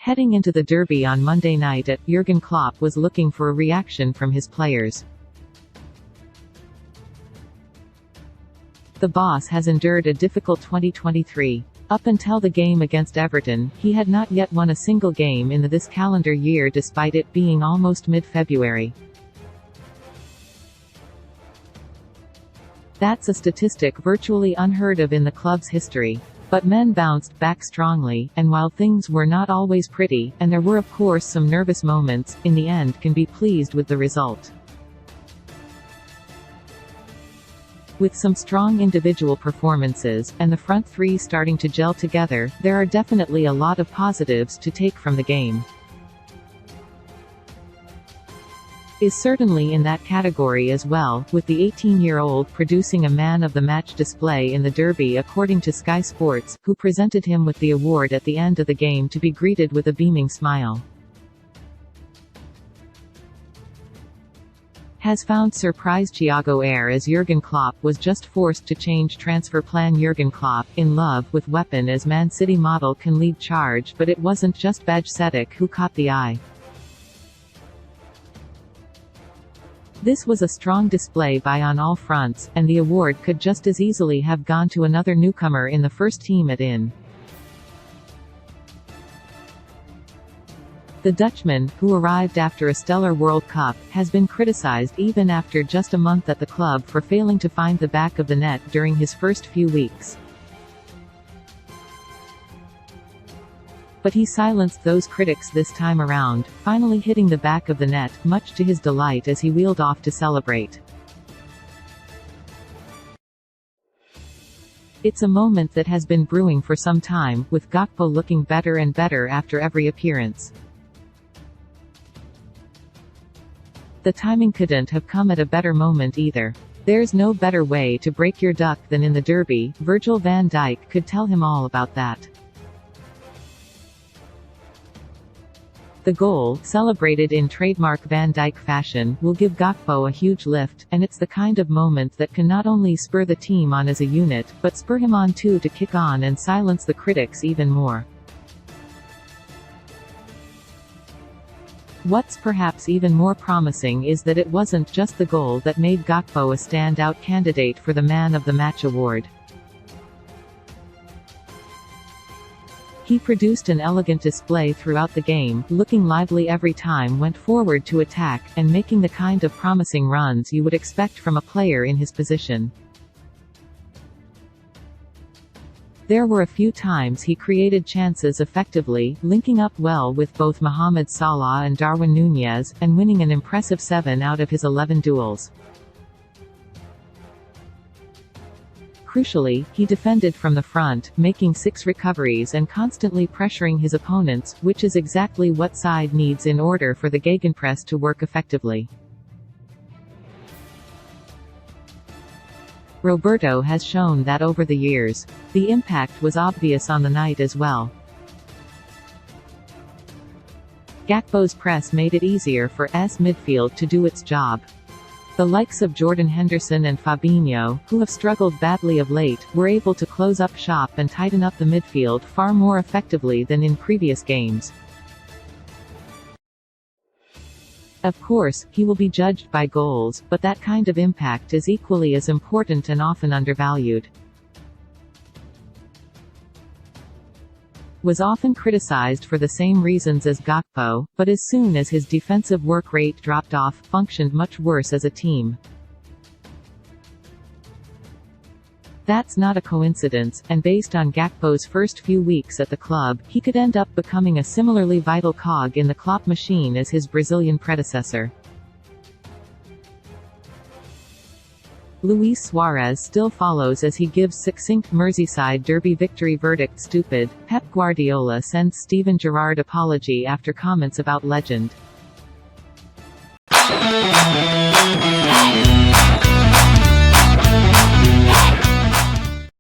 Heading into the derby on Monday night, Jurgen Klopp was looking for a reaction from his players. The boss has endured a difficult 2023. Up until the game against Everton, he had not yet won a single game in this calendar year despite it being almost mid-February. That's a statistic virtually unheard of in the club's history. But men bounced back strongly, and while things were not always pretty, and there were of course some nervous moments, in the end can be pleased with the result. With some strong individual performances, and the front three starting to gel together, there are definitely a lot of positives to take from the game. Is certainly in that category as well, with the 18-year-old producing a man-of-the-match display in the derby according to Sky Sports, who presented him with the award at the end of the game to be greeted with a beaming smile. Has found surprise Thiago Air as Jurgen Klopp was just forced to change transfer plan. Jurgen Klopp, in love with weapon as Man City model can lead charge, but it wasn't just Bajcetic who caught the eye. This was a strong display by on all fronts, and the award could just as easily have gone to another newcomer in the first team at in. The Dutchman, who arrived after a stellar World Cup, has been criticized even after just a month at the club for failing to find the back of the net during his first few weeks. But he silenced those critics this time around, finally hitting the back of the net, much to his delight as he wheeled off to celebrate. It's a moment that has been brewing for some time, with Gakpo looking better and better after every appearance. The timing couldn't have come at a better moment either. There's no better way to break your duck than in the derby. Virgil van Dijk could tell him all about that. The goal, celebrated in trademark Van Dijk fashion, will give Gakpo a huge lift, and it's the kind of moment that can not only spur the team on as a unit, but spur him on too to kick on and silence the critics even more. What's perhaps even more promising is that it wasn't just the goal that made Gakpo a standout candidate for the Man of the Match award. He produced an elegant display throughout the game, looking lively every time went forward to attack, and making the kind of promising runs you would expect from a player in his position. There were a few times he created chances effectively, linking up well with both Mohamed Salah and Darwin Núñez, and winning an impressive 7 out of his 11 duels. Crucially, he defended from the front, making 6 recoveries and constantly pressuring his opponents, which is exactly what side needs in order for the gegenpress to work effectively. Roberto has shown that over the years. The impact was obvious on the night as well. Gakpo's press made it easier for midfield to do its job. The likes of Jordan Henderson and Fabinho, who have struggled badly of late, were able to close up shop and tighten up the midfield far more effectively than in previous games. Of course, he will be judged by goals, but that kind of impact is equally as important and often undervalued. Was often criticized for the same reasons as Gakpo, but as soon as his defensive work rate dropped off, functioned much worse as a team. That's not a coincidence, and based on Gakpo's first few weeks at the club, he could end up becoming a similarly vital cog in the Klopp machine as his Brazilian predecessor. Luis Suarez still follows as he gives succinct Merseyside derby victory verdict. Stupid. Pep Guardiola sends Steven Gerrard apology after comments about legend.